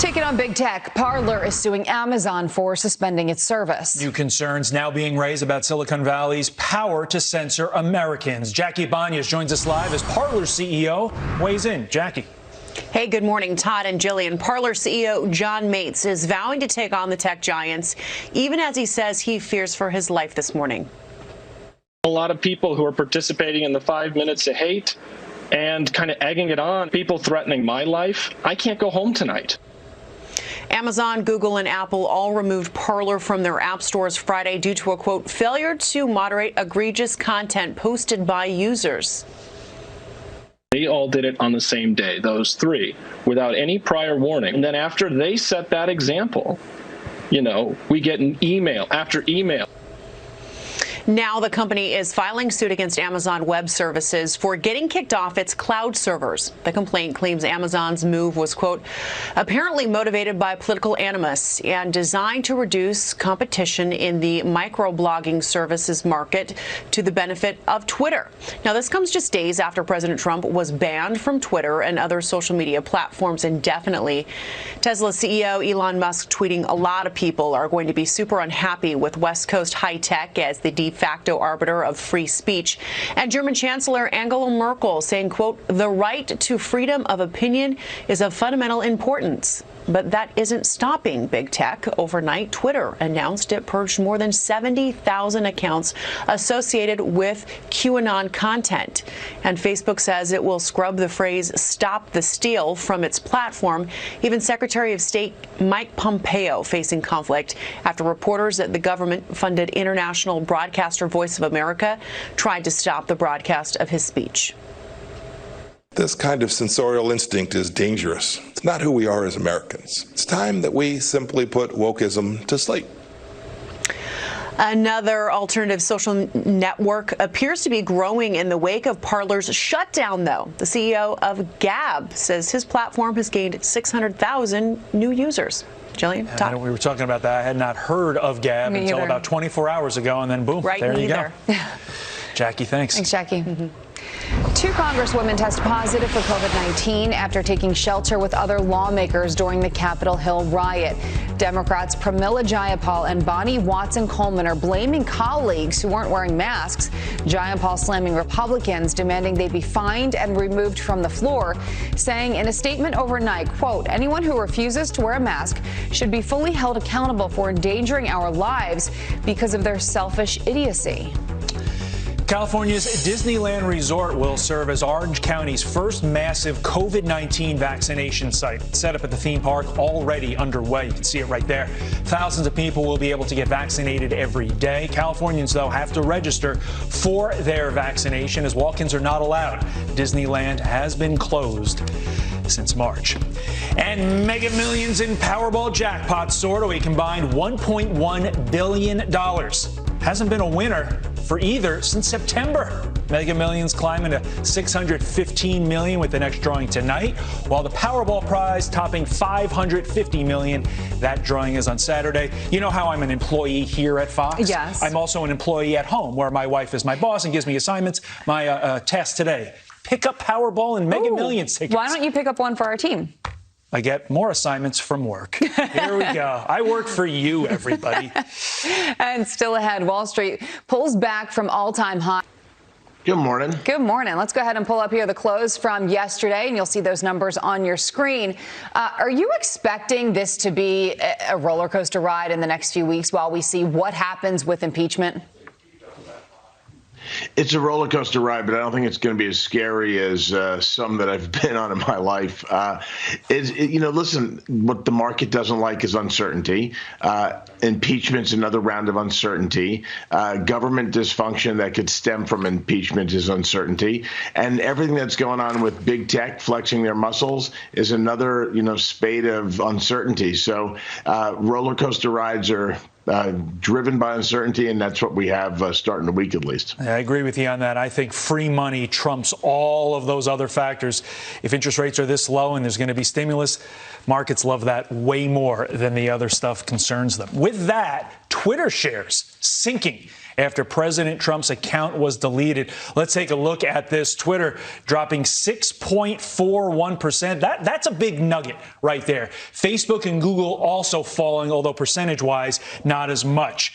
Taking on big tech, Parler is suing Amazon for suspending its service. New concerns now being raised about Silicon Valley's power to censor Americans. Jackie Banyas joins us live as Parler's CEO weighs in. Jackie. Hey, good morning, Todd and Jillian. Parler CEO John Mates is vowing to take on the tech giants, even as he says he fears for his life this morning. A lot of people who are participating in the 5 minutes of hate and kind of egging it on, people threatening my life. I can't go home tonight. Amazon, Google, and Apple all removed Parler from their app stores Friday due to a, quote, failure to moderate egregious content posted by users. They all did it on the same day, those three, without any prior warning. And then after they set that example, we get an email after email. Now the company is filing suit against Amazon Web Services for getting kicked off its cloud servers. The complaint claims Amazon's move was, quote, apparently motivated by political animus and designed to reduce competition in the microblogging services market to the benefit of Twitter. Now, this comes just days after President Trump was banned from Twitter and other social media platforms indefinitely. Tesla CEO Elon Musk tweeting, a lot of people are going to be super unhappy with West Coast high tech as the de facto arbiter of free speech. And German Chancellor Angela Merkel saying, quote, the right to freedom of opinion is of fundamental importance. But that isn't stopping big tech. Overnight, Twitter announced it purged more than 70,000 accounts associated with QAnon content. And Facebook says it will scrub the phrase "stop the steal" from its platform. Even Secretary of State Mike Pompeo facing conflict after reporters at the government-funded international broadcaster Voice of America tried to stop the broadcast of his speech. This kind of censorial instinct is dangerous. It's not who we are as Americans. It's time that we simply put wokeism to sleep. Another alternative social network appears to be growing in the wake of Parler's shutdown, though. The CEO of Gab says his platform has gained 600,000 new users. Jillian, Todd? We were talking about that. I had not heard of Gab until about 24 hours ago, and then boom, there you go. Jackie, thanks. Thanks, Jackie. Two congresswomen tested positive for COVID-19 after taking shelter with other lawmakers during the Capitol Hill riot. Democrats Pramila Jayapal and Bonnie Watson-Coleman are blaming colleagues who weren't wearing masks. Jayapal slamming Republicans, demanding they be fined and removed from the floor, saying in a statement overnight, quote, anyone who refuses to wear a mask should be fully held accountable for endangering our lives because of their selfish idiocy. California's Disneyland Resort will serve as Orange County's first massive COVID-19 vaccination site. Set up at the theme park already underway. You can see it right there. Thousands of people will be able to get vaccinated every day. Californians, though, have to register for their vaccination as walk-ins are not allowed. Disneyland has been closed since March. And Mega Millions in Powerball jackpot soared to a combined $1.1 billion. Hasn't been a winner for either since September. Mega Millions climbing to $615 million with the next drawing tonight, while the Powerball prize topping $550 million. That drawing is on Saturday. You know how I'm an employee here at Fox? Yes. I'm also an employee at home, where my wife is my boss and gives me assignments. My task today, pick up Powerball and Mega Millions tickets. Why don't you pick up one for our team? I get more assignments from work. Here we go. I work for you, everybody. And still ahead, Wall Street pulls back from all-time high. Good morning. Good morning. Let's go ahead and pull up here the close from yesterday, and you'll see those numbers on your screen. Are you expecting this to be a roller coaster ride in the next few weeks while we see what happens with impeachment? It's a roller coaster ride, but I don't think it's going to be as scary as some that I've been on in my life. Listen, what the market doesn't like is uncertainty. Impeachment's another round of uncertainty. Government dysfunction that could stem from impeachment is uncertainty. And everything that's going on with big tech flexing their muscles is another, spate of uncertainty. So roller coaster rides are driven by uncertainty, and that's what we have starting the week at least. I agree with you on that. I think free money trumps all of those other factors. If interest rates are this low and there's going to be stimulus, markets love that way more than the other stuff concerns them. With that, Twitter shares sinking after President Trump's account was deleted. Let's take a look at this. Twitter dropping 6.41%. That's a big nugget right there. Facebook and Google also falling, although percentage-wise, not as much.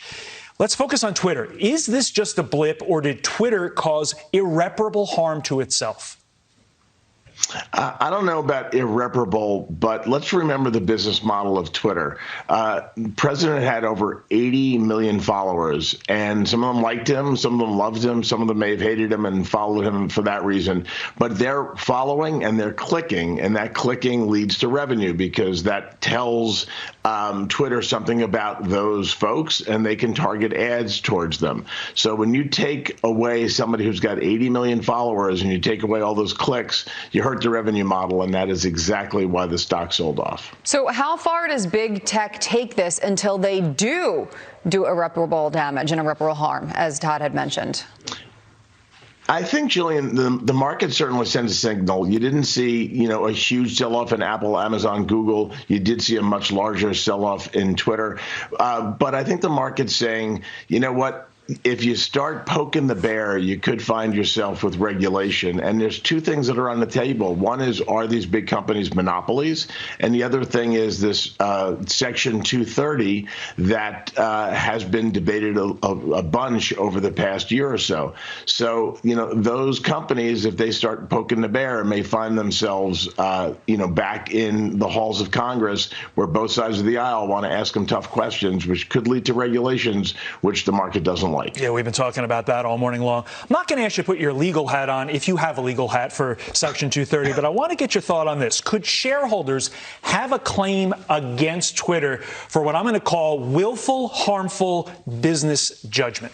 Let's focus on Twitter. Is this just a blip, or did Twitter cause irreparable harm to itself? I don't know about irreparable, but let's remember the business model of Twitter. The president had over 80 million followers, and some of them liked him, some of them loved him, some of them may have hated him and followed him for that reason. But they're following and they're clicking, and that clicking leads to revenue because that tells Twitter something about those folks, and they can target ads towards them. So when you take away somebody who's got 80 million followers and you take away all those clicks, you hurt the revenue model, and that is exactly why the stock sold off. So how far does big tech take this until they do irreparable damage and irreparable harm, as Todd had mentioned? I think, Jillian, the market certainly sends a signal. You didn't see, a huge sell-off in Apple, Amazon, Google. You did see a much larger sell-off in Twitter. But I think the market's saying, you know what? If you start poking the bear, you could find yourself with regulation. And there's two things that are on the table. One is, are these big companies monopolies? And the other thing is this Section 230 that has been debated a bunch over the past year or so. So, those companies, if they start poking the bear, may find themselves, back in the halls of Congress where both sides of the aisle want to ask them tough questions, which could lead to regulations, which the market doesn't like. Yeah, we've been talking about that all morning long. I'm not going to ask you to put your legal hat on if you have a legal hat for Section 230, but I want to get your thought on this. Could shareholders have a claim against Twitter for what I'm going to call willful, harmful business judgment?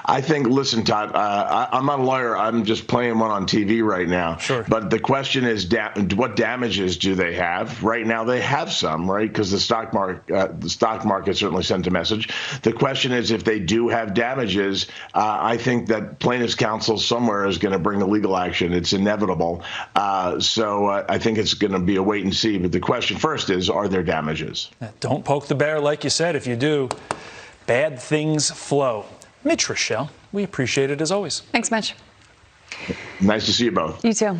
I think, listen, Todd, I'm not a lawyer. I'm just playing one on TV right now. Sure. But the question is, what damages do they have? Right now, they have some, right? Because the stock market certainly sent a message. The question is, if they do have damages, I think that plaintiffs' counsel somewhere is going to bring the legal action. It's inevitable. So I think it's going to be a wait and see. But the question first is, are there damages? Don't poke the bear, like you said. If you do, bad things flow. Mitch, Rochelle, we appreciate it as always. Thanks, Mitch. Nice to see you both. You too.